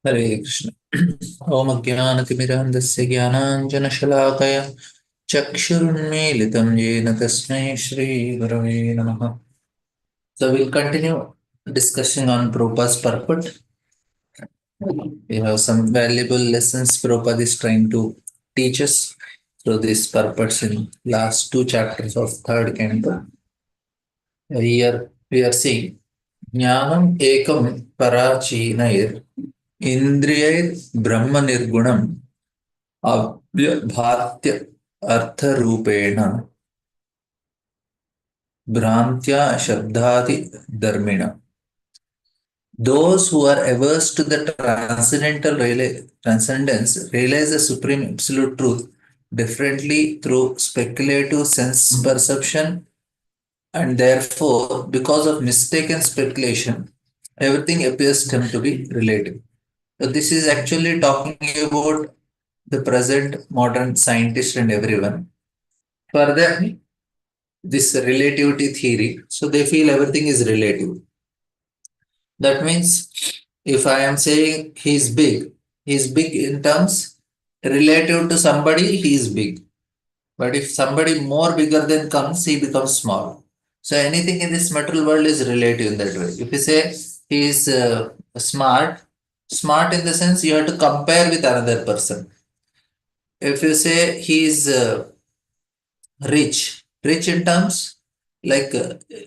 हरे कृष्ण। ओम अज्ञानतिमिरान्धस्य ज्ञानाञ्जनशलाकया चक्षुरुन्मीलितं येन तस्मै श्रीगुरवे नमः. So we'll continue discussing on Prabhupada's purport. We have some valuable lessons Prabhupada is trying to teach us through these purports in last two chapters of third canto. Here we are seeing Jnanam ekam parachinair indriyai brahma nirgunam अव्यभात्य अर्थरूपेण भ्रांत्या शब्दादि धर्मिण. Those who are averse to the transcendence realize the supreme absolute truth differently through speculative sense perception, and therefore, because of mistaken speculation, everything appears to them to be relative. So, this is actually talking about the present modern scientist and everyone. Further, this relativity theory, so they feel everything is relative. That means if I am saying he's big in terms relative to somebody, he is big. But if somebody more bigger than comes, he becomes small. So anything in this material world is relative in that way. If you say he is smart in the sense you have to compare with another person. If you say he is rich in terms like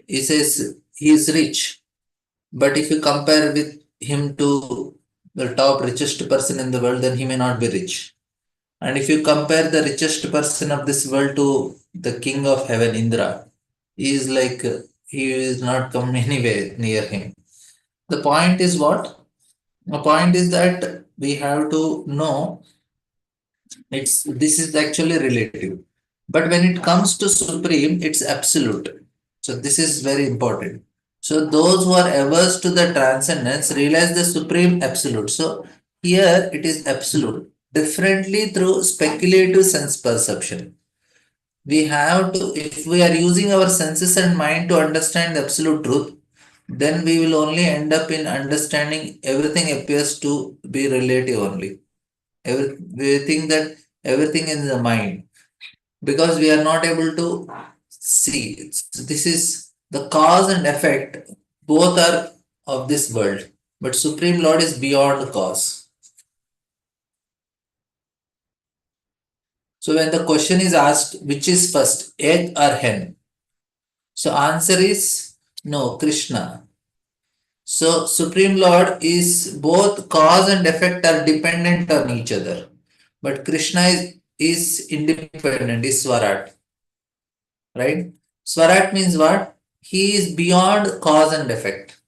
he says he is rich, but if you compare with him to the top richest person in the world, then he may not be rich. And if you compare the richest person of this world to the king of heaven, Indra, he is like he is not come anywhere near him. The point is what? The point is that we have to know it's this is actually relative. But when it comes to supreme, it's absolute. So this is very important. So those who are averse to the transcendence realize the supreme absolute. So here it is absolute differently through speculative sense perception. We have to, if we are using our senses and mind to understand the absolute truth, then we will only end up in understanding everything appears to be relative only. We think that everything is in the mind because we are not able to see. This is the cause and effect, both are of this world, but Supreme Lord is beyond the cause. So when the question is asked, which is first, egg or hen? So answer is no, Krishna. So Supreme Lord is both cause and effect are dependent on each other, but Krishna is independent, is Swarat. Right? Swarat means what? He is beyond cause and effect.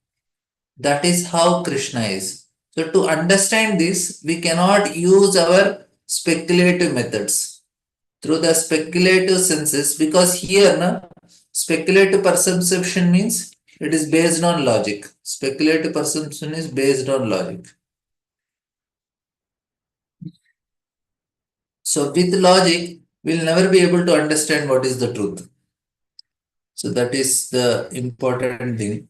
That is how Krishna is. So to understand this, we cannot use our speculative methods through the speculative senses, because here speculative perception means it is based on logic. Speculative perception is based on logic. So with logic, we'll never be able to understand what is the truth. So that is the important thing.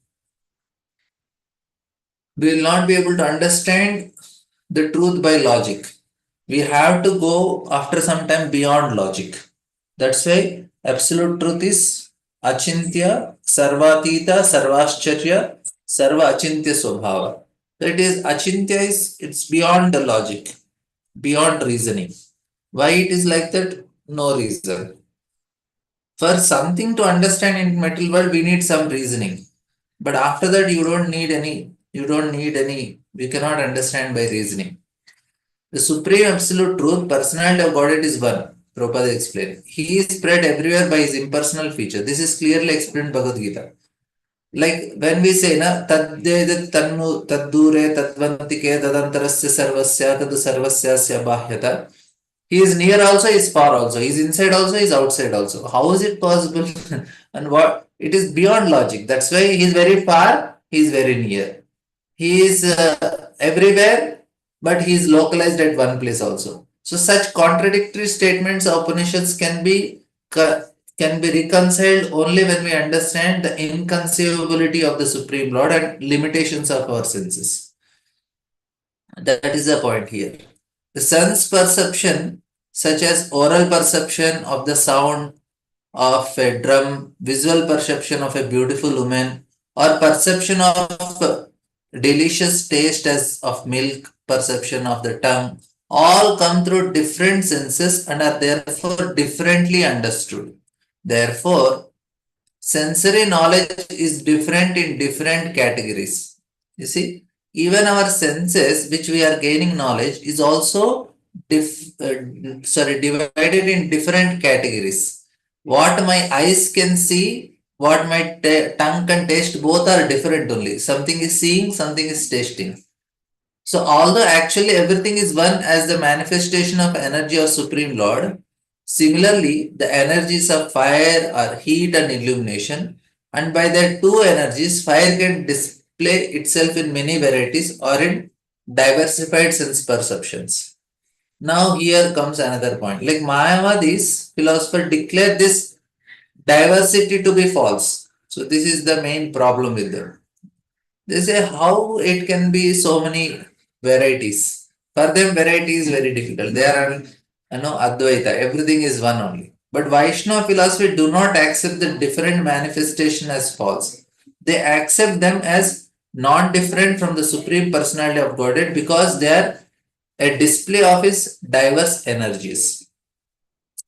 We will not be able to understand the truth by logic. We have to go after some time beyond logic. That's why absolute truth is achintya, sarvatita, sarvascharya, sarva achintya swabhava. That is, achintya is it's beyond the logic, beyond reasoning. Why it is like that? No reason. For something to understand in material world, we need some reasoning. But after that, we cannot understand by reasoning. The supreme absolute truth, personality of Godhead is one. Prabhupada explained. He is spread everywhere by his impersonal feature. This is clearly explained in Bhagavad Gita. Like when we say, na, taddedet tannu taddure tadvantike tadantarasya sarvasya tadu sarvasyasya bahyata. He is near also, he is far also. He is inside also, he is outside also. How is it possible? And what? It is beyond logic. That's why he is very far, he is very near. He is everywhere, but he is localized at one place also. So such contradictory statements of Upanishads can be reconciled only when we understand the inconceivability of the Supreme Lord and limitations of our senses. That is the point here. The sense perception, such as oral perception of the sound of a drum, visual perception of a beautiful woman, or perception of delicious taste as of milk, perception of the tongue, all come through different senses and are therefore differently understood. Therefore, sensory knowledge is different in different categories. You see, even our senses, which we are gaining knowledge, is also divided in different categories. What my eyes can see, what my tongue can taste, both are different only. Something is seeing, something is tasting. So, although actually everything is one as the manifestation of energy of Supreme Lord, similarly, the energies of fire are heat and illumination, and by their two energies, fire can display itself in many varieties or in diversified sense perceptions. Now, here comes another point. Like Mayavadi's philosopher declared this diversity to be false. So, this is the main problem with them. They say how it can be so many varieties. For them, variety is very difficult. They are, Advaita. Everything is one only. But Vaishnava philosophy do not accept the different manifestation as false. They accept them as non-different from the Supreme Personality of Godhead because they are a display of his diverse energies.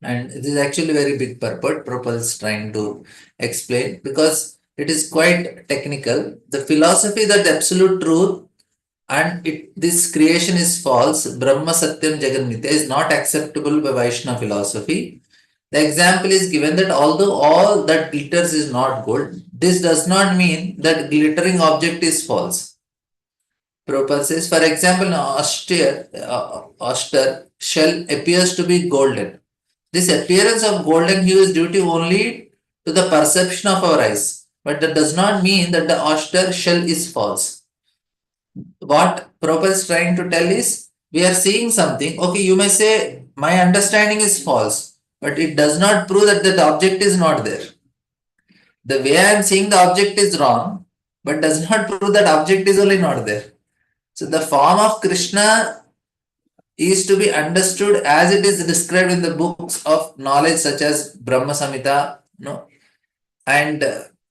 And it is actually very big purport Prabhupada is trying to explain because it is quite technical. The philosophy that the absolute truth and this creation is false, Brahma Satyam Jagan Mithya, is not acceptable by Vaishnava philosophy. The example is given that although all that glitters is not gold, this does not mean that glittering object is false. Prabhupada says, for example, an oyster shell appears to be golden. This appearance of golden hue is due to only to the perception of our eyes, but that does not mean that the oyster shell is false. What Prabhupada is trying to tell is, we are seeing something. Okay, you may say my understanding is false, but it does not prove that the object is not there. The way I am seeing the object is wrong, but does not prove that object is only not there. So the form of Krishna is to be understood as it is described in the books of knowledge such as Brahma Samhita, and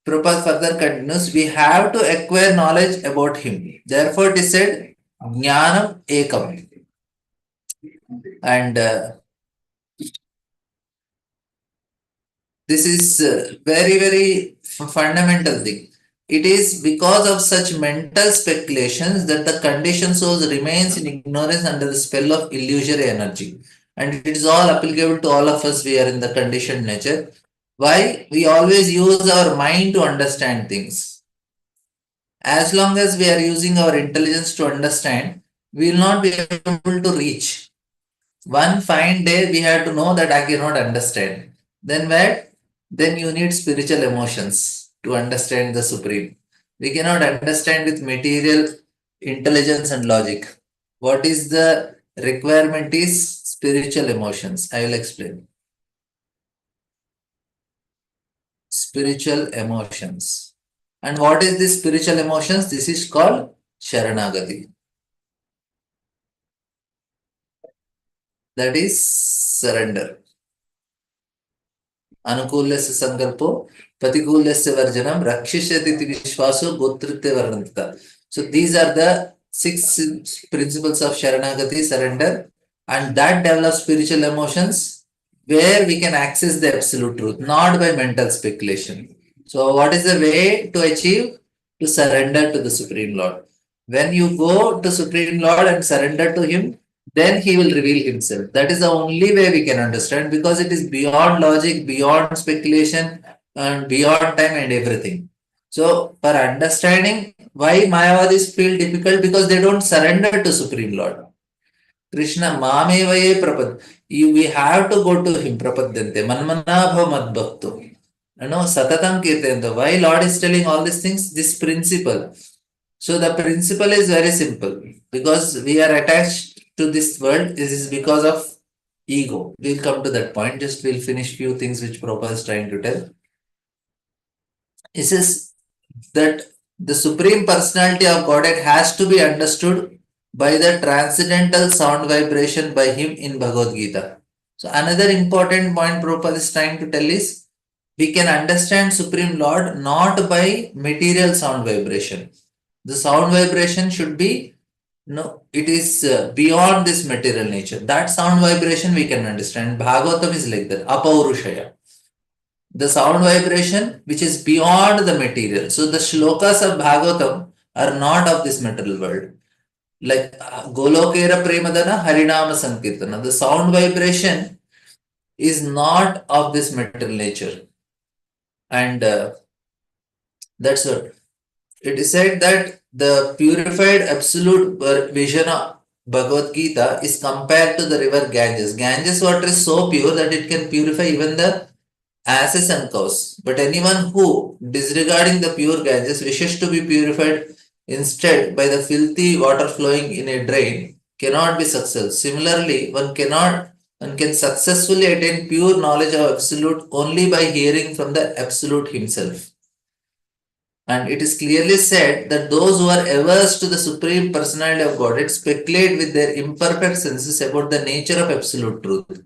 Prabhupada further continues, we have to acquire knowledge about him. Therefore, it is said, Jnanam Ekam. And this is very, very fundamental thing. It is because of such mental speculations that the conditioned soul remains in ignorance under the spell of illusory energy. And it is all applicable to all of us. We are in the conditioned nature. Why? We always use our mind to understand things. As long as we are using our intelligence to understand, we will not be able to reach. One fine day, we have to know that I cannot understand. Then what? Then you need spiritual emotions to understand the Supreme. We cannot understand with material intelligence and logic. What is the requirement is spiritual emotions. I will explain. Spiritual emotions. And what is this spiritual emotions? This is called Sharanagati. That is surrender. Anukulyasya sankalpo, Patikulyasya varjanam, Rakshishati vishwaso, Gotritya varnanta. So these are the six principles of Sharanagati, surrender, and that develops spiritual emotions where we can access the absolute truth, not by mental speculation. So what is the way to achieve? To surrender to the Supreme Lord. When you go to Supreme Lord and surrender to Him, then He will reveal Himself. That is the only way we can understand because it is beyond logic, beyond speculation, and beyond time and everything. So, for understanding why Mayavadis feel difficult because they don't surrender to Supreme Lord. Krishna Mamevaye Prapad. We have to go to Him, Prapadyante. Manmanabha Madbhakto. Satatam Kirtayanta. Why Lord is telling all these things? This principle. So the principle is very simple because we are attached to this world. This is because of ego. We'll come to that point. Just we'll finish few things which Prabhupada is trying to tell. It says that the Supreme Personality of Godhead has to be understood by the transcendental sound vibration by him in Bhagavad Gita. So another important point Prabhupada is trying to tell is we can understand Supreme Lord not by material sound vibration. The sound vibration should be no, it is beyond this material nature. That sound vibration we can understand. Bhagavatam is like that, apaurushaya. The sound vibration which is beyond the material. So the shlokas of Bhagavatam are not of this material world. Like Golokera Premadana Harinama Sankirtana. The sound vibration is not of this material nature. And that's what it is said that the purified absolute vision of Bhagavad Gita is compared to the river Ganges. Ganges water is so pure that it can purify even the asses and cows. But anyone who, disregarding the pure Ganges, wishes to be purified instead by the filthy water flowing in a drain cannot be successful. Similarly, one can successfully attain pure knowledge of Absolute only by hearing from the Absolute Himself. And it is clearly said that those who are averse to the Supreme Personality of Godhead speculate with their imperfect senses about the nature of Absolute Truth.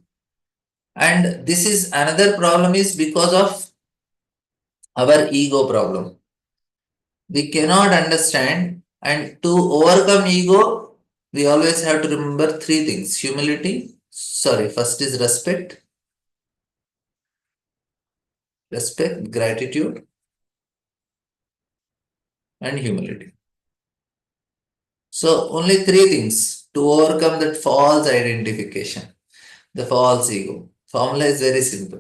And this is another problem is because of our ego problem. We cannot understand, and to overcome ego, we always have to remember three things: first is respect, gratitude, and humility. So, only three things to overcome that false identification, the false ego. Formula is very simple.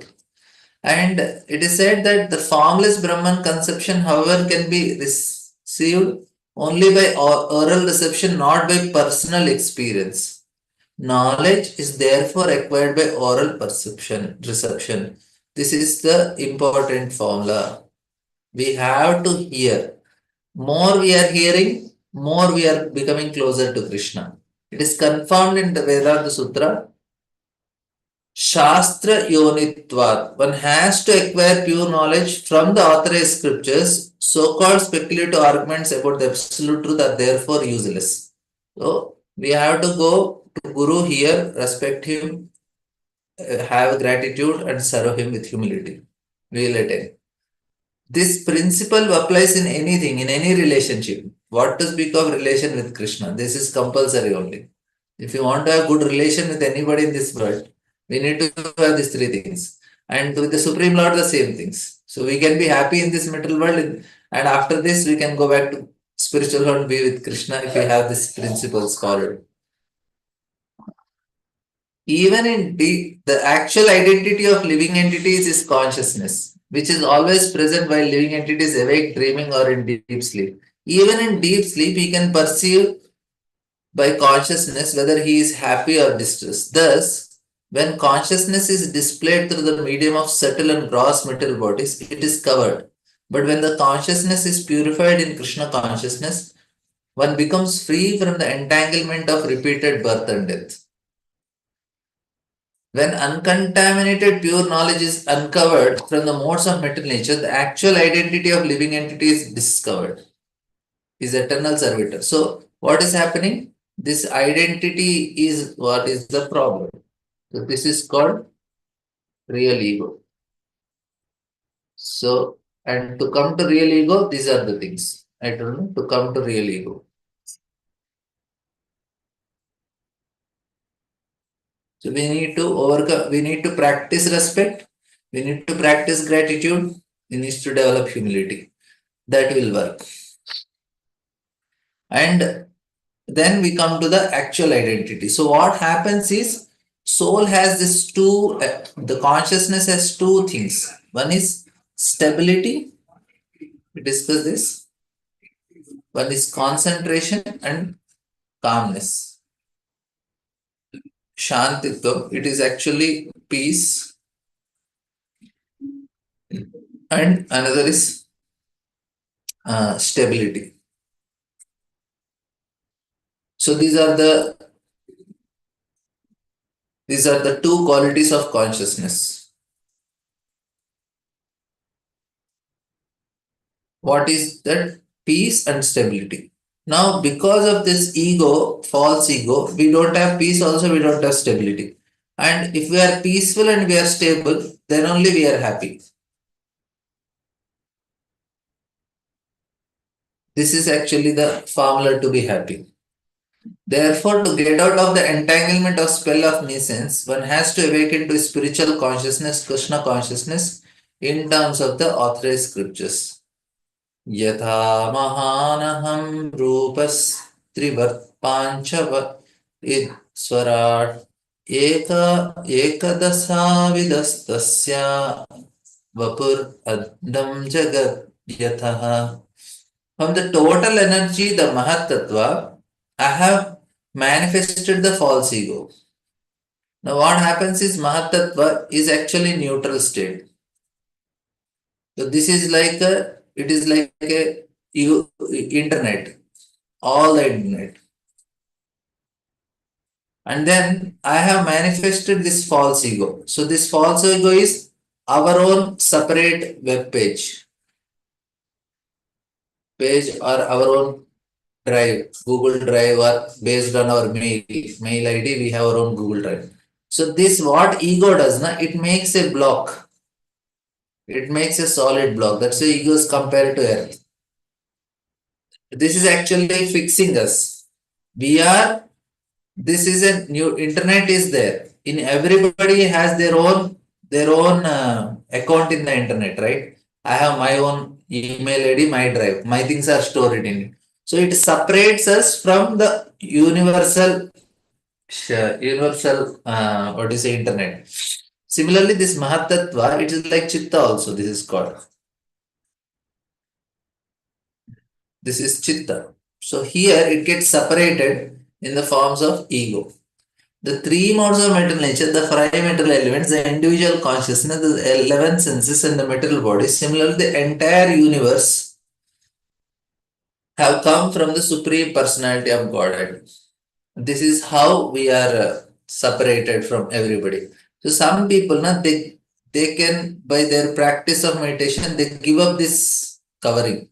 And it is said that the formless Brahman conception, however, can be received only by oral reception, not by personal experience. Knowledge is therefore acquired by oral reception. This is the important formula. We have to hear. More we are hearing, more we are becoming closer to Krishna. It is confirmed in the Vedanta Sutra. Shastra Yonitvat. One has to acquire pure knowledge from the authorized scriptures. So called speculative arguments about the absolute truth are therefore useless. So we have to go to Guru here, respect him, have gratitude, and serve him with humility. We will attain. This principle applies in anything, in any relationship. What to speak of relation with Krishna? This is compulsory only. If you want to have good relation with anybody in this world, we need to have these three things. And with the Supreme Lord, the same things. So we can be happy in this material world, and after this, we can go back to spiritual world and be with Krishna if we have these principles followed. Even in deep, the actual identity of living entities is consciousness, which is always present while living entities awake, dreaming, or in deep sleep. Even in deep sleep, he can perceive by consciousness whether he is happy or distressed. Thus, when consciousness is displayed through the medium of subtle and gross material bodies, it is covered. But when the consciousness is purified in Krishna consciousness, one becomes free from the entanglement of repeated birth and death. When uncontaminated pure knowledge is uncovered from the modes of material nature, the actual identity of living entity is discovered, is eternal servitor. So, what is happening? This identity is what is the problem. So, this is called real ego. So, and to come to real ego, these are the things. I don't know, to come to real ego. So, we need to overcome, we need to practice respect, we need to practice gratitude, we need to develop humility. That will work. And then we come to the actual identity. So what happens is soul has this two, the consciousness has two things. One is stability, we discuss this. One is concentration and calmness. Shantitvam, it is actually peace. And another is stability. So these are the two qualities of consciousness. What is that? Peace and stability. Now, because of this ego, false ego, we don't have peace, also, we don't have stability. And if we are peaceful and we are stable, then only we are happy. This is actually the formula to be happy. Therefore, to get out of the entanglement of spell of nescience, one has to awaken to spiritual consciousness, Krishna consciousness, in terms of the authorized scriptures. यथा महानहं रूपस्त्रिवर्पाञ्चव स्वराट् एक एकदशाविदस्तस्य वपुर्अद्दं जगत् यतः. From the total energy, the Mahat Tattva, I have manifested the false ego. Now, what happens is Mahat Tattva is actually neutral state. So this is like it is like a internet, all the internet. And then I have manifested this false ego. So this false ego is our own separate web page or our own drive, Google Drive, or based on our mail ID, we have our own Google Drive. So this what ego does, na, it makes a block. It makes a solid block. That's why ego is compared to earth. This is actually fixing us. We are, this is a new internet is there. In everybody has their own account in the internet, right? I have my own email ID, my drive. My things are stored in it. So it separates us from the universal what do you say, internet. Similarly, this Mahatattva, it is like Chitta also, this is called. This is Chitta. So here it gets separated in the forms of ego. The three modes of material nature, the five material elements, the individual consciousness, the 11 senses, and the material body, similarly, the entire universe have come from the Supreme Personality of Godhead. This is how we are separated from everybody. So some people, they can, by their practice of meditation, they give up this covering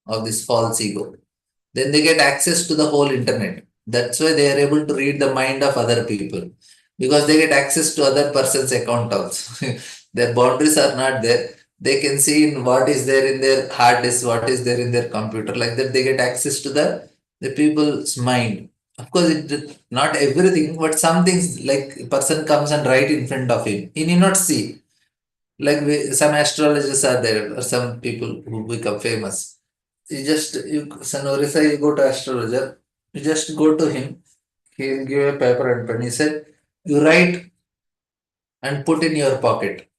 of this false ego. Then they get access to the whole internet. That's why they are able to read the mind of other people, because they get access to other person's account also. Their boundaries are not there. They can see in what is there in their hard disk, what is there in their computer. Like that, they get access to the people's mind. Of course, not everything, but some things, like a person comes and write in front of him. He need not see. Like some astrologers are there, or some people who become famous. You go to astrologer, you just go to him, he'll give a paper and pen. He said, you write and put in your pocket.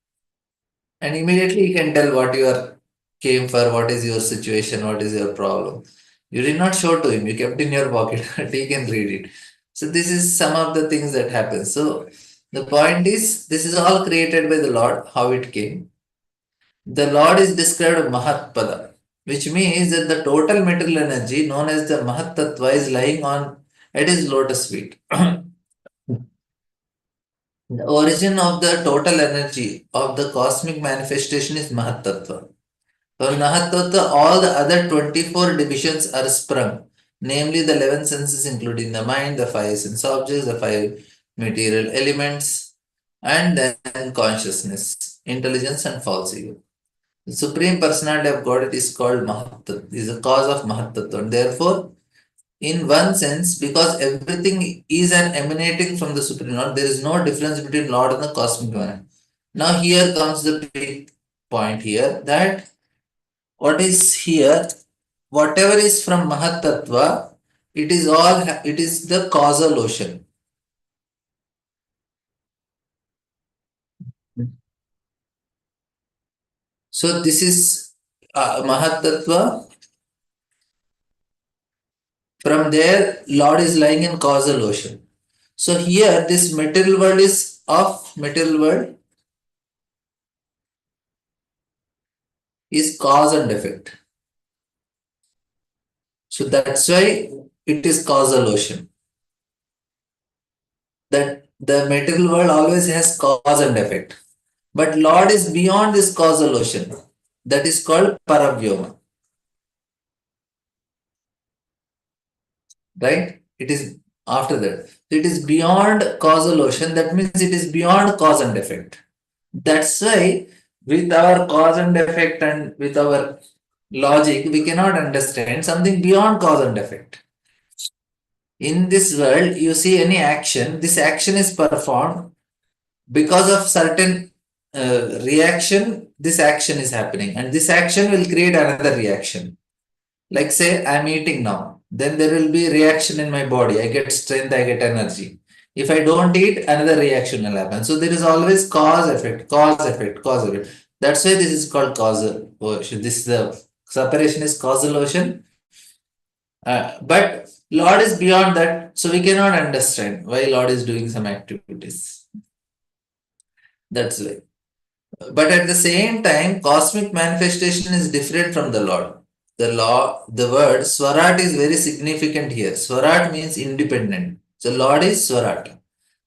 And immediately he can tell what you are came for, what is your situation, what is your problem. You did not show to him, you kept in your pocket, and he can read it. So this is some of the things that happen. So the point is, this is all created by the Lord, how it came. The Lord is described Mahatpada, which means that the total material energy known as the Mahat Tattva is lying on at his lotus feet. The origin of the total energy of the cosmic manifestation is Mahat Tattva. From Mahat Tattva, all the other 24 divisions are sprung, namely the 11 senses, including the mind, the five sense objects, the five material elements, and then consciousness, intelligence, and false ego. The Supreme Personality of God is called Mahat, is the cause of Mahat Tattva. And therefore, in one sense, because everything is an emanating from the Supreme Lord, there is no difference between Lord and the cosmic mind. Now, here comes the big point here, that what is here, whatever is from Mahat Tattva, it is all, it is the causal ocean. So, this is Mahat Tattva. From there, Lord is lying in causal ocean. So here, this material world is of material world is cause and effect. So that's why it is causal ocean. That the material world always has cause and effect. But Lord is beyond this causal ocean. That is called Paravyoma. right? It is after that. It is beyond causal ocean. That means it is beyond cause and effect. That's why, with our cause and effect and with our logic, we cannot understand something beyond cause and effect. In this world, you see any action, this action is performed because of certain reaction, this action is happening, and this action will create another reaction. Like, say, I'm eating now, then there will be reaction in my body. I get strength, I get energy. If I don't eat, another reaction will happen. So there is always cause effect, cause effect, cause effect. That's why this is called causal ocean. This is the separation is causal ocean. But Lord is beyond that, so we cannot understand why Lord is doing some activities. That's why. But at the same time, cosmic manifestation is different from the Lord. The word Swarat is very significant here. Swarat means independent. So Lord is Swarat.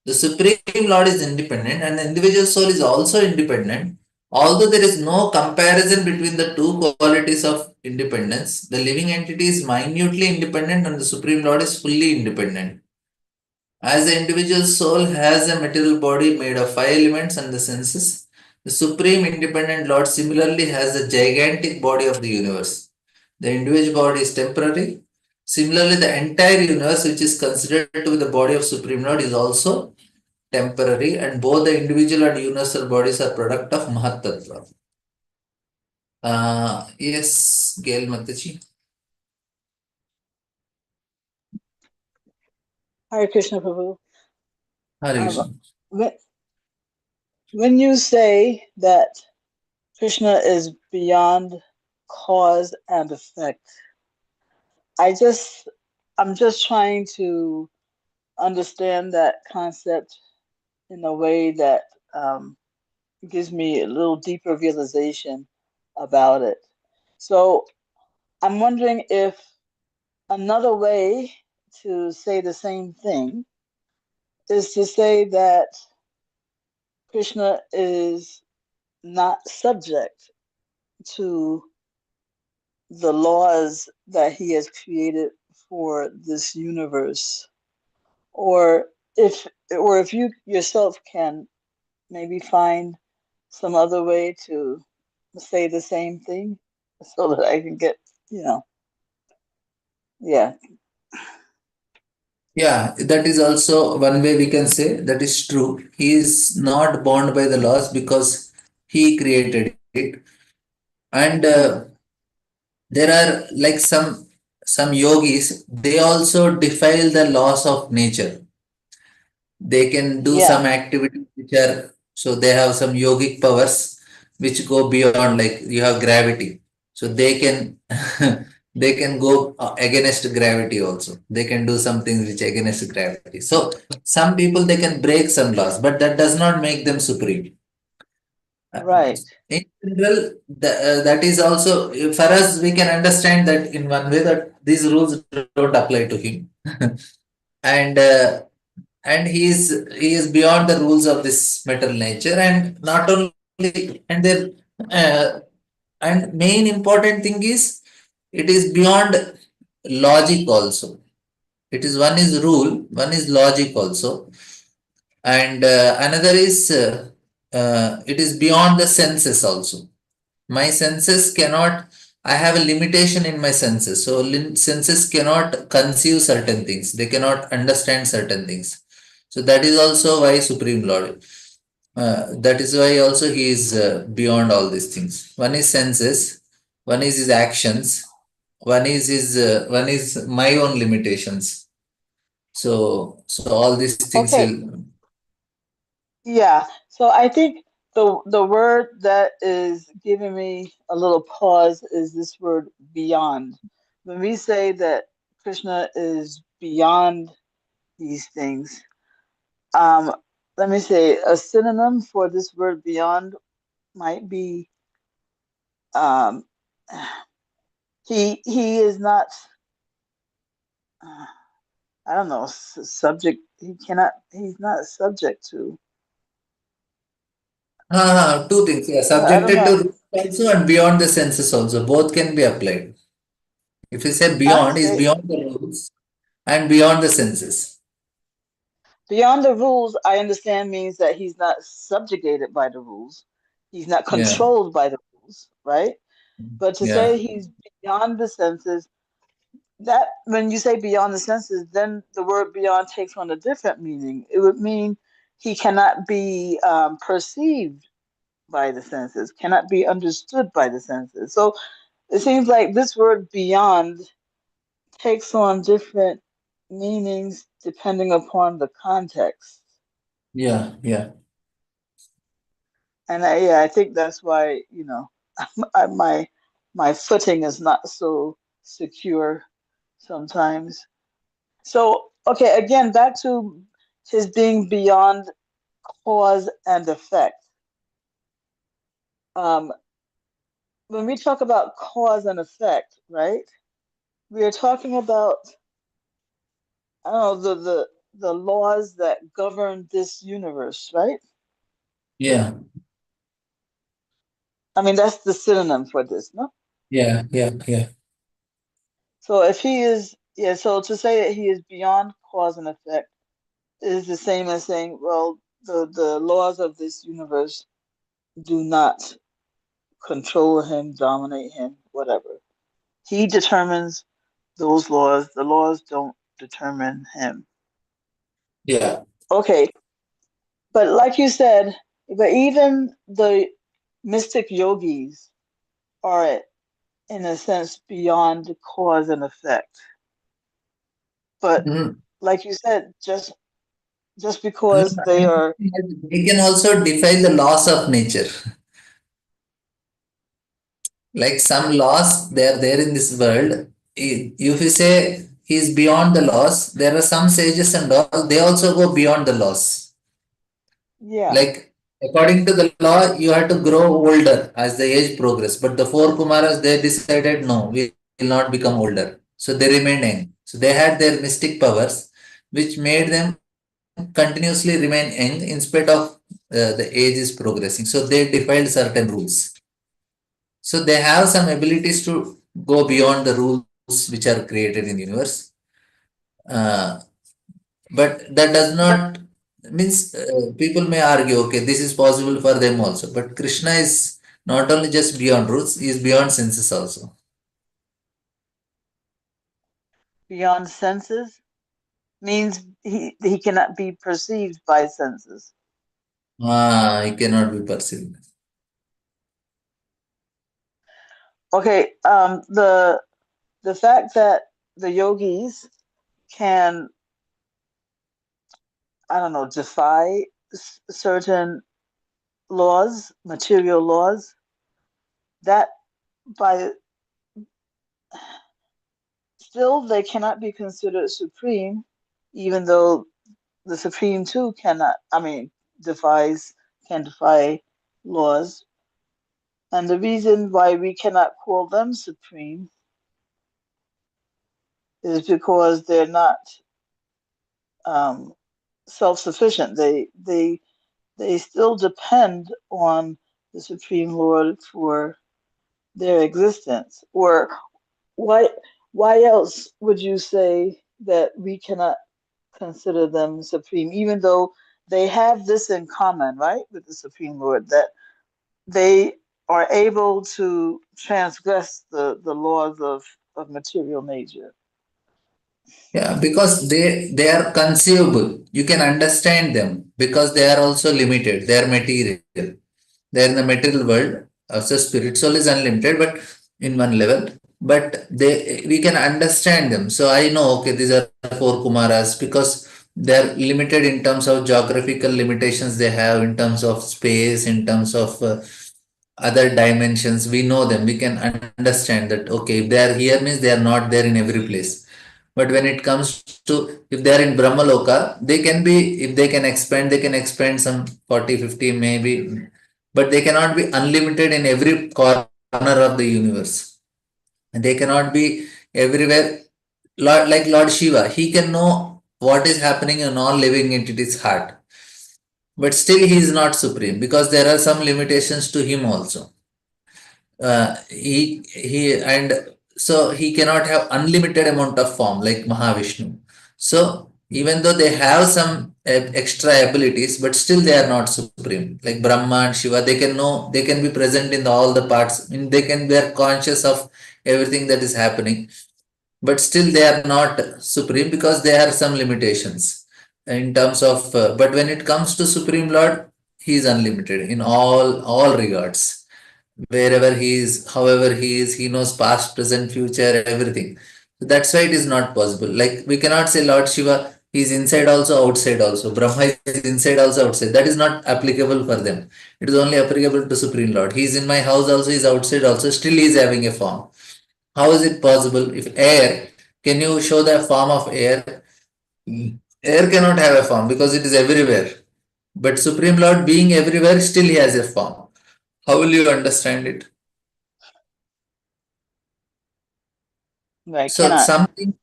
The Supreme Lord is independent and the individual soul is also independent. Although there is no comparison between the two qualities of independence, the living entity is minutely independent and the Supreme Lord is fully independent. As the individual soul has a material body made of five elements and the senses, the Supreme Independent Lord similarly has the gigantic body of the universe. The individual body is temporary. Similarly, the entire universe, which is considered to be the body of Supreme Lord, is also temporary, and both the individual and universal bodies are product of Mahat Tattva. Yes, Gail Mataji. Hare Krishna Prabhu. Hare Um, Krishna. when, when you say that Krishna is beyond cause and effect, I just I'm just trying to understand that concept in a way that um, gives me a little deeper realization about it. So I'm wondering if another way to say the same thing is to say that Krishna is not subject to the laws that he has created for this universe, or if you yourself can maybe find some other way to say the same thing so that I can get, you know, yeah. Yeah, that is also one way we can say that is true. He is not bound by the laws because he created it. And there are like some yogis, they also defile the laws of nature. They can do some Yeah, activities which are so they have some yogic powers which go beyond, like you have gravity. So they can they can go against gravity also. They can do some things which against gravity. So some people they can break some laws, but that does not make them supreme. Uh, right. In general, that is also for us. We can understand that in one way that these rules don't apply to him, and he is beyond the rules of this material nature, and not only and there uh, and main important thing is it is beyond logic also. It is one is rule, one is logic also, and another is it is beyond the senses also. My senses cannot, I have a limitation in my senses, so senses cannot conceive certain things, they cannot understand certain things. So that is also why Supreme Lord, that is why also he is beyond all these things. One is senses, one is his actions, one is my own limitations. So all these things Okay. will. Yeah. So I think the word that is giving me a little pause is this word beyond. When we say that Krishna is beyond these things, um, let me say a synonym for this word beyond might be um, he is not uh, I don't know subject. He's not subject to. Two things, yeah, I don't subjected to know. rules also and beyond the senses also. Both can be applied. If you say I beyond, is say beyond the rules. and beyond the senses. Beyond the rules, I understand means that he's not subjugated by the rules. He's not Yeah, controlled by the rules, right? But to say yeah, he's beyond the senses, that when you say beyond the senses, then the word beyond takes on a different meaning. It would mean he cannot be perceived by the senses, cannot be understood by the senses. So it seems like this word beyond takes on different meanings depending upon the context. yeah, yeah, And yeah, I think that's why my my footing is not so secure sometimes. So okay, again back to his being beyond cause and effect. Um, when we talk about cause and effect, right? We are talking about I don't know the laws that govern this universe, right? yeah, I mean that's the synonym for this, no? yeah, yeah, yeah. So if he is, yeah, so to say that he is beyond cause and effect is the same as saying, well, the laws of this universe do not control him, dominate him, whatever. He determines those laws. The laws don't determine him. Yeah. Okay, but like you said, but even the mystic yogis are, in a sense, beyond cause and effect. But Mhm. like you said, just No, because they are, they can also defy the laws of nature. Like some laws, they are there in this world. If you say he's beyond the laws, there are some sages and all, they also go beyond the laws. yeah, Like according to the law, you have to grow older as the age progress. But the four Kumaras, they decided no, we will not become older. So they remained young. So they had their mystic powers, which made them continuously remain young in spite of the age is progressing. So they defiled certain rules. So they have some abilities to go beyond the rules which are created in the universe. Uh, but that does but not means people may argue, okay, this is possible for them also. But Krishna is not only just beyond rules, he is beyond senses also. beyond senses means he cannot be perceived by senses. Ah, he cannot be perceived. Okay, the fact that the yogis can, I don't know, defy certain laws, material laws, that by still they cannot be considered supreme, even though the supreme too cannot. I mean, defies can defy laws, and the reason why we cannot call them supreme is because they're not um, self-sufficient. They still depend on the supreme Lord for their existence. Or why why else would you say that we cannot consider them supreme, even though they have this in common, right, with the supreme Lord, that they are able to transgress the laws of material nature. Yeah, because they are conceivable. You can understand them because they are also limited. They are material. They are in the material world. So spirit soul is unlimited, but in one level. But they we can understand them. So I know okay, these are four Kumaras because they are limited in terms of geographical limitations they have in terms of space, in terms of other dimensions. We know them. We can understand that okay, if they are here means they are not there in every place. But when it comes to if they are in Brahmaloka, they can be, if they can expand some 40, 50 maybe, but they cannot be unlimited in every corner of the universe. They cannot be everywhere. Lord, like Lord Shiva, he can know what is happening in all living entities' heart. But still he is not supreme because there are some limitations to him also. He and so he cannot have unlimited amount of form like Mahavishnu. So even though they have some extra abilities, but still they are not supreme. Like Brahma and Shiva, they can know, they can be present in all the parts. I mean, they are conscious of everything that is happening, but still they are not supreme because there are some limitations in terms of. But when it comes to Supreme Lord, he is unlimited in all regards. Wherever he is, however he is, he knows past, present, future, everything. So that's why it is not possible. Like we cannot say Lord Shiva, he is inside also, outside also. Brahma is inside also, outside. That is not applicable for them. It is only applicable to Supreme Lord. He is in my house also, he is outside also, still he is having a form. How is it possible? If air, can you show the form of air? Air cannot have a form because it is everywhere. But Supreme Lord being everywhere, still he has a form. How will you understand it? I So cannot. something,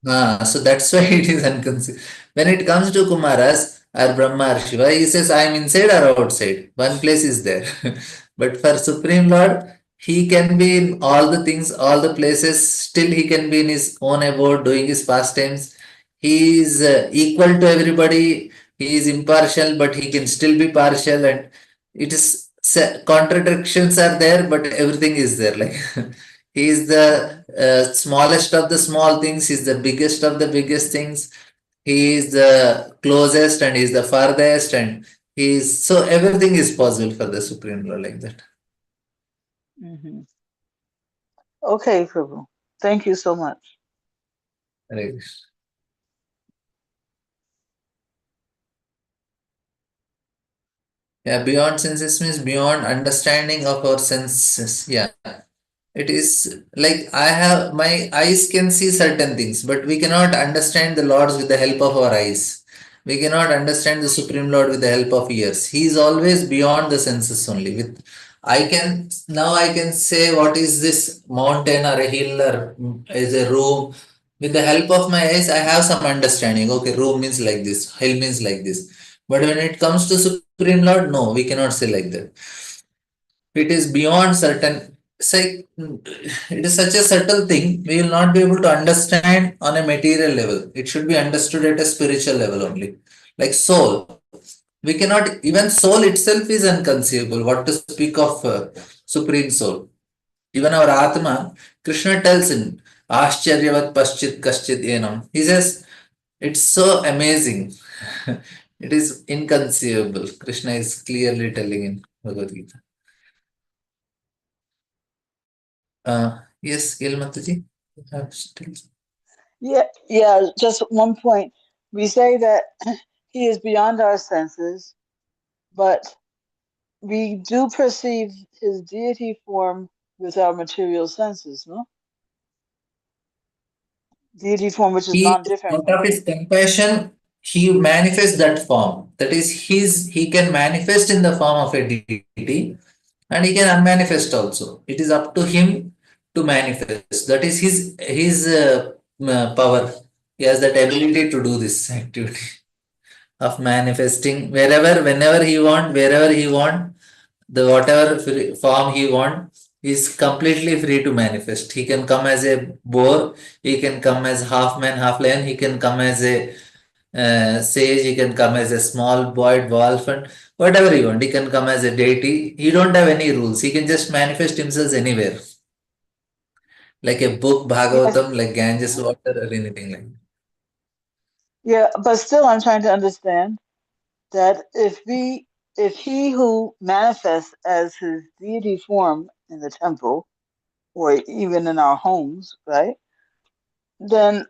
so that's why it is unconscious. When it comes to Kumaras or Brahma or Shiva, he says, I am inside or outside. One place is there. But for Supreme Lord, he can be in all the things, all the places. Still, he can be in his own abode, doing his pastimes. He is equal to everybody. He is impartial, but he can still be partial. And it is contradictions are there, but everything is there. Like he is the smallest of the small things. He is the biggest of the biggest things. He is the closest and he is the farthest, and he is so everything is possible for the Supreme Lord like that. Hmm. Okay, Prabhu. Thank you so much. Right. Yeah, beyond senses means beyond understanding of our senses. Yeah. It is like I have my eyes can see certain things, but we cannot understand the Lords with the help of our eyes. We cannot understand the Supreme Lord with the help of ears. He is always beyond the senses only. With I can now I can say what is this mountain or a hill or is a room. With the help of my eyes, I have some understanding. Okay, room means like this, hill means like this. But when it comes to Supreme Lord, no, we cannot say like that. It is beyond certain. It's like it is such a subtle thing, we will not be able to understand on a material level. It should be understood at a spiritual level only. Like soul, we cannot, even soul itself is unconceivable, what to speak of supreme soul. Even our atma, Krishna tells in Ascharyavat Paschit Kaschit Enam, he says it's so amazing. It is inconceivable. Krishna is clearly telling in Bhagavad Gita. Yes, Gil Mataji, you have still. Yeah, yeah, just one point. We say that he is beyond our senses, but we do perceive his deity form with our material senses, no? Deity form which is He, non-different out from of us. his compassion, he manifests that form. That is, he can manifest in the form of a deity and he can unmanifest also. It is up to him to manifest. That is his power. He has that ability to do this activity of manifesting wherever, whenever he want, wherever he want, the whatever form he want, is completely free to manifest. He can come as a boar, he can come as half man, half lion, he can come as a sage, he can come as a small boy, wolf, and whatever he want. He can come as a deity. He don't have any rules. He can just manifest himself anywhere, like a book, Yes, Bhagavatam, like Ganges water, or anything like that. yeah, but still I'm trying to understand that if he who manifests as his deity form in the temple or even in our homes, right? Then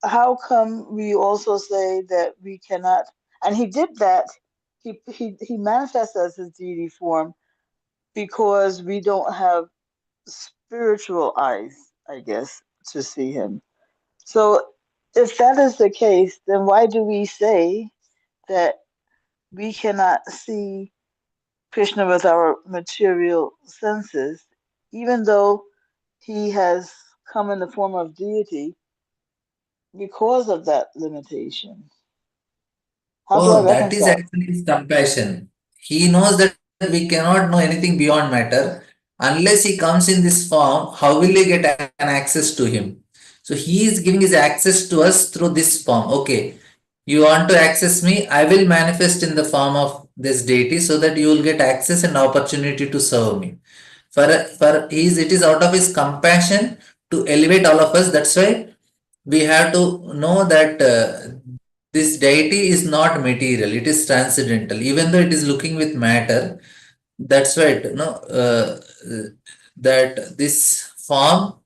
how come we also say that we cannot, and he did that, he manifests as his deity form because we don't have spiritual eyes, I guess, to see him. So if that is the case, then why do we say that we cannot see Krishna with our material senses, even though he has come in the form of deity because of that limitation? How do I Oh, that is reconcile? actually his compassion. He knows that we cannot know anything beyond matter unless he comes in this form. How will he get an access to him? So he is giving his access to us through this form. Okay, you want to access me, I will manifest in the form of this deity so that you will get access and opportunity to serve me. For it is out of his compassion to elevate all of us. That's why we have to know that this deity is not material, it is transcendental, even though it is looking with matter. That's why that this form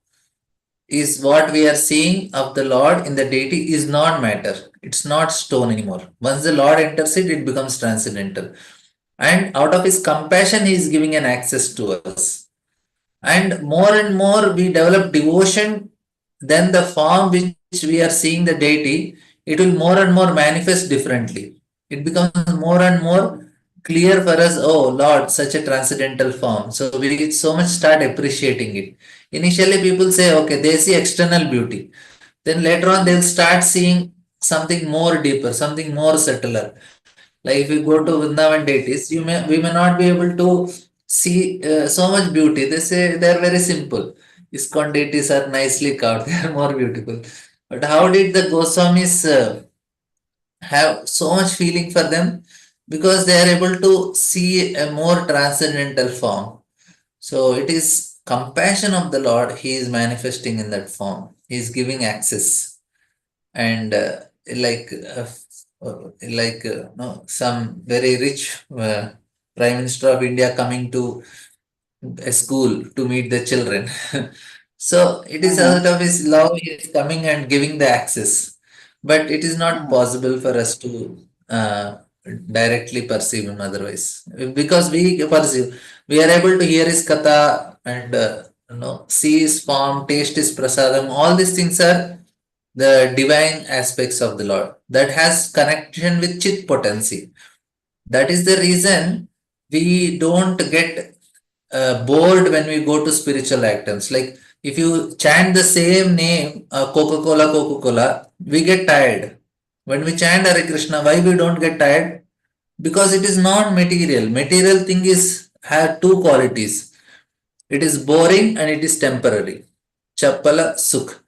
is what we are seeing of the Lord in the deity is not matter. It's not stone anymore. Once the Lord enters it, it becomes transcendental. And out of his compassion, he is giving an access to us. And more we develop devotion, then the form which we are seeing the deity, it will more and more manifest differently. It becomes more and more clear for us. Oh Lord, such a transcendental form. So we so much start appreciating it. Initially, people say, okay, they see external beauty. Then later on, they'll start seeing something more deeper, something more subtler. Like if you go to Vrindavan deities, we may not be able to see so much beauty. They say they are very simple. ISKCON deities are nicely carved; they are more beautiful. But how did the Goswamis have so much feeling for them? Because they are able to see a more transcendental form. So it is compassion of the Lord. He is manifesting in that form. He is giving access, and like no, some very rich prime minister of India coming to a school to meet the children. So it is Uh-huh. out of his love he is coming and giving the access, but it is not Uh-huh. possible for us to directly perceive him otherwise, because we perceive, we are able to hear his katha and see his form, taste his prasadam. All these things are the divine aspects of the Lord that has connection with chit potency. That is the reason we don't get bored when we go to spiritual items. Like if you chant the same name, Coca Cola, Coca Cola, we get tired. When we chant Hare Krishna, why we don't get tired? Because it is not material. Material thing is have two qualities. It is boring and it is temporary. Chapala Sukh.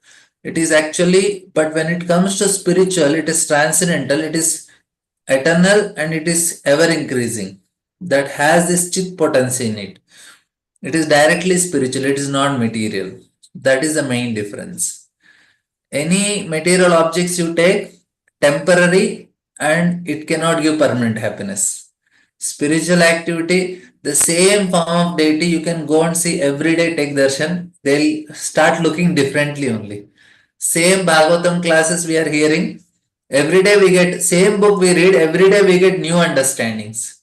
It is actually, but when it comes to spiritual, it is transcendental, it is eternal, and it is ever increasing. That has this chit potency in it. It is directly spiritual, it is not material. That is the main difference. Any material objects you take, temporary, and it cannot give permanent happiness. Spiritual activity, the same form of deity, you can go and see every day, take darshan, they'll start looking differently only. Same Bhagavatam classes we are hearing, every day we get, same book we read, every day we get new understandings.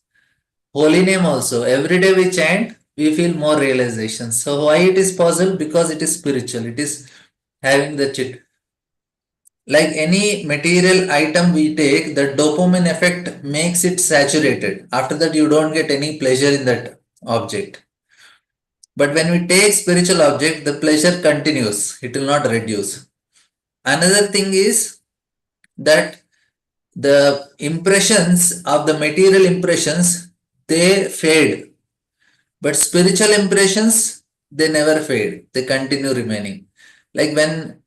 Holy name also, every day we chant, we feel more realization. So why it is possible? Because it is spiritual, it is having the chit. Like any material item we take, the dopamine effect makes it saturated. After that, you don't get any pleasure in that object. But when we take spiritual object, the pleasure continues. It will not reduce. Another thing is that the impressions of the material impressions, they fade. But spiritual impressions, they never fade. They continue remaining. Like when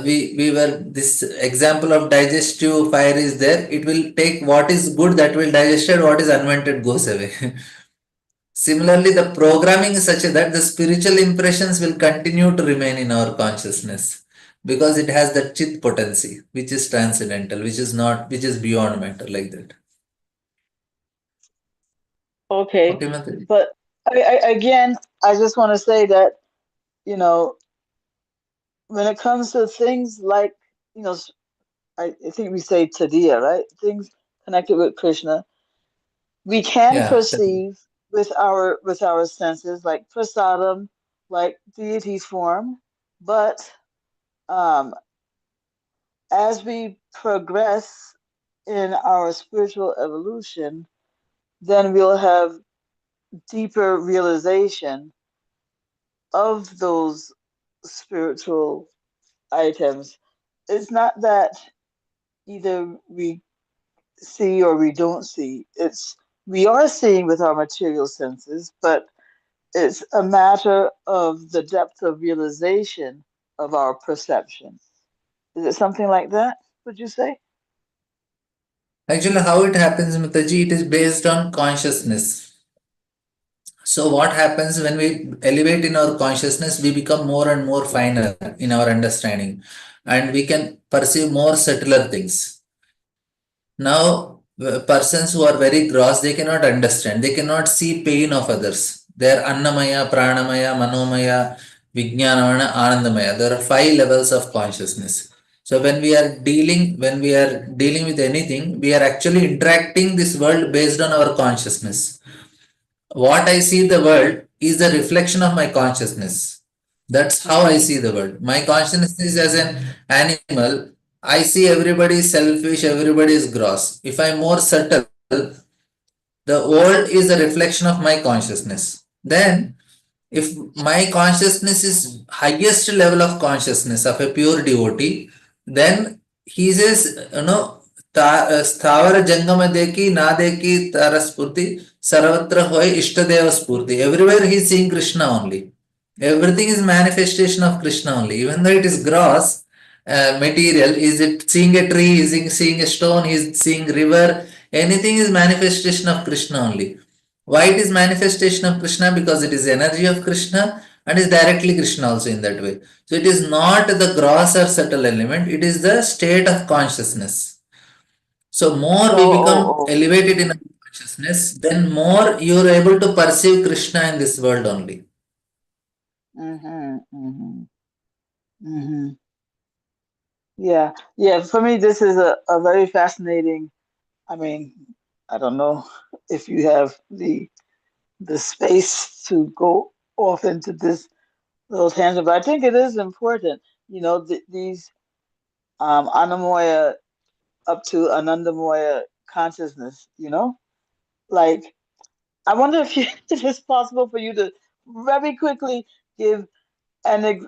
we were, this example of digestive fire is there, it will take what is good, that will digest it, what is unwanted goes away. Similarly, the programming is such that the spiritual impressions will continue to remain in our consciousness because it has that chit potency, which is transcendental, which is not, which is beyond matter, like that. Okay. Okay, Mataji? But again, I just want to say that, you know, when it comes to things like, you know, I think we say Tadiya, right? Things connected with Krishna, we can Yeah. perceive with our senses, like prasadam, like deity form, but um, as we progress in our spiritual evolution, then we'll have deeper realization of those spiritual items. It's not that either we see or we don't see. It's we are seeing with our material senses, but it's a matter of the depth of realization of our perception. Is it something like that? Would you say? Actually, how it happens, Mataji, it is based on consciousness. So what happens when we elevate in our consciousness, we become more and more finer in our understanding, and we can perceive more subtler things. Now, persons who are very gross, they cannot understand. They cannot see pain of others. They are Annamaya, Pranamaya, Manomaya, Vijnanamaya, Anandamaya. There are five levels of consciousness. So when we are dealing with anything, we are actually interacting this world based on our consciousness. What I see the world is the reflection of my consciousness. That's how I Mm-hmm. see the world. My consciousness is as an animal. I see everybody is selfish, everybody is gross. If I'm more subtle, the world is a reflection of my consciousness. Then, if my consciousness is highest level of consciousness of a pure devotee, then he says, स्थावर जंगम देखी ना देखी तारा स्फूर्ति सर्वत्र होय इष्ट देव स्फूर्ति. Everywhere he is seeing Krishna only. Everything is manifestation of Krishna only. Even though it is gross material, is it seeing a tree, is it seeing a stone, is seeing river, anything is manifestation of Krishna only. Why it is manifestation of Krishna? Because it is energy of Krishna and is directly Krishna also in that way. So it is not the gross or subtle element, it is the state of consciousness. So more we Oh, oh, become oh. elevated in our consciousness, then more you are able to perceive Krishna in this world only. Mm-hmm. Mm-hmm. Mm-hmm. Yeah. Yeah. For me, this is a very fascinating. I mean, I don't know if you have the space to go off into this little tangent, but I think it is important. You know, these Anamoya up to Anandamoya consciousness. You know, like I wonder if, if it's possible for you to very quickly give an ex,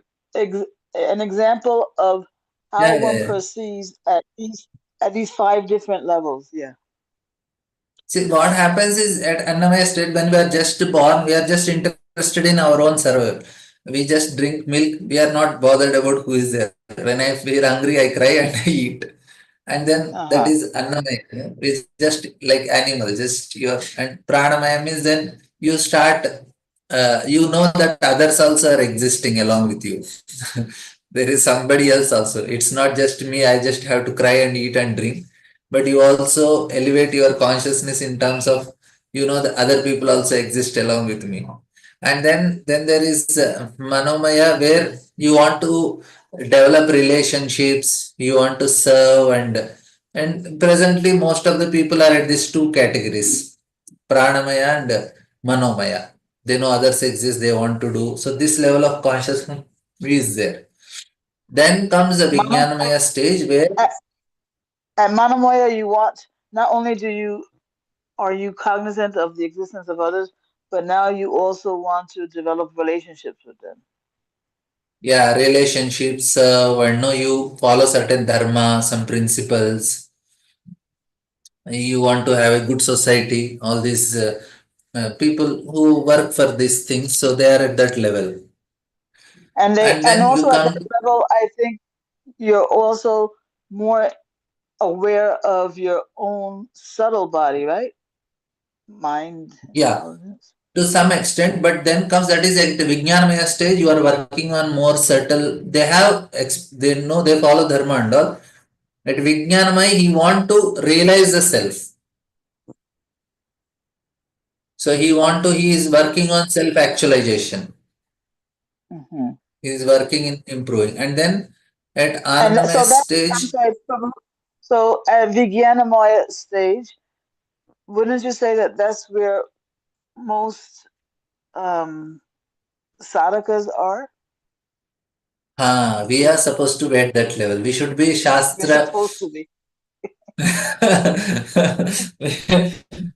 an example of how Yeah, yeah, one yeah. perceives at these five different levels. Yeah. See, what happens is at Annamaya state, when we are just born, we are just interested in our own survival. We just drink milk, we are not bothered about who is there. When I feel hungry, I cry and I eat. And then Uh that huh. is Annamaya, which is just like animal, just your, and Pranamaya means then you start, you know that others also are existing along with you. There is somebody else also. It's not just me, I just have to cry and eat and drink, but you also elevate your consciousness in terms of, the other people also exist along with me. And then there is manomaya, where you want to develop relationships, you want to serve, and presently most of the people are at these two categories, pranamaya and manomaya. They know others exist, they want to do, so this level of consciousness is there. Then comes the Mano, vijnanamaya stage where, at, at Manamoya, you want not only do you are you cognizant of the existence of others, but now you also want to develop relationships with them. yeah, relationships, and no, you follow certain dharma, some principles, you want to have a good society, all these people who work for these things, so they are at that level. And And then you also at come that level, I think you're also more aware of your own subtle body, right? Mind, yeah, intelligence. to some extent, but then comes that is at the Vijnanamaya stage, you are working on more subtle, they have, they know, they follow dharma and all. At Vijnanamaya, he want to realize the self. So he is working on self actualization. Hmm. He is working in improving. And then at And Anandamaya so that stage, I'm sorry. So at Vijnanamaya stage, wouldn't you say that that's where most um, sadhakas are? we are supposed to be at that level. We should be You're Shastra. supposed to be.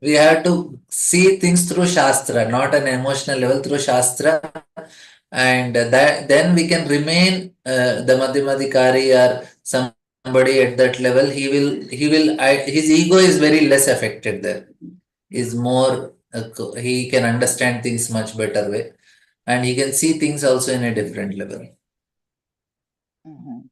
We have to see things through Shastra, not an emotional level, through Shastra. And that then we can remain the Madhyamadikari or somebody at that level. His ego is very less affected there. Is more, he can understand things much better way, and he can see things also in a different level. Mhm.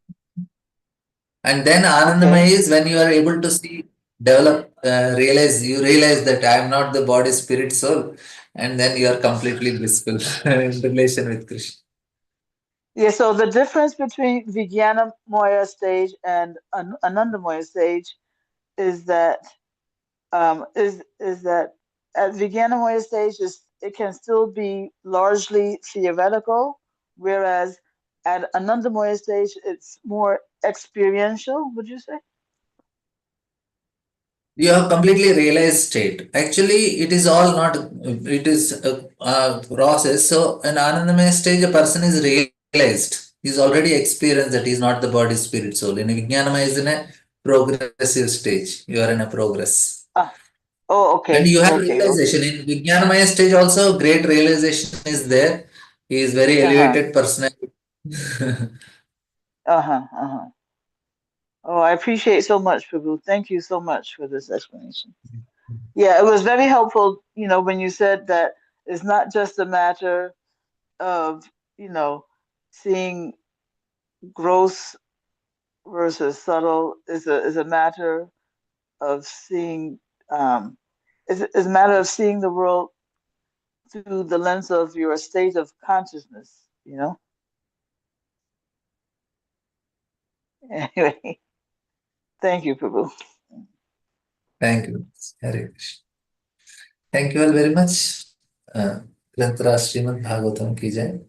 And then Anandamaya Okay. is when you are able to see, develop, you realize that I am not the body, spirit, soul, and then you are completely blissful in relation with Krishna. Yeah, so the difference between Vijnana Moya stage and Ananda Moya stage is that is that at Vijnana Moya stage it can still be largely theoretical, whereas at Ananda Moya stage it's more experiential. Would you say? You have completely realized state. Actually, it is all not, it is a process. So, in Anandamaya stage, a person is realized. He's already experienced that he is not the body, spirit, soul. In Vijnanamaya is in a progressive stage. You are in a progress. Ah, oh, And okay, you have okay, okay. realization. In Vijnanamaya stage also, great realization is there. He is very Uh huh. elevated personality. Uh huh. Uh huh. Oh, I appreciate so much, Prabhu. Thank you so much for this explanation. Yeah, it was very helpful, when you said that it's not just a matter of, you know, seeing gross versus subtle is a matter of seeing is a matter of seeing the world through the lens of your state of consciousness. Anyway, thank you, Prabhu. Thank you. Hare Krishna. Thank you all very much. Grantara Srimad Bhagavatam ki jai.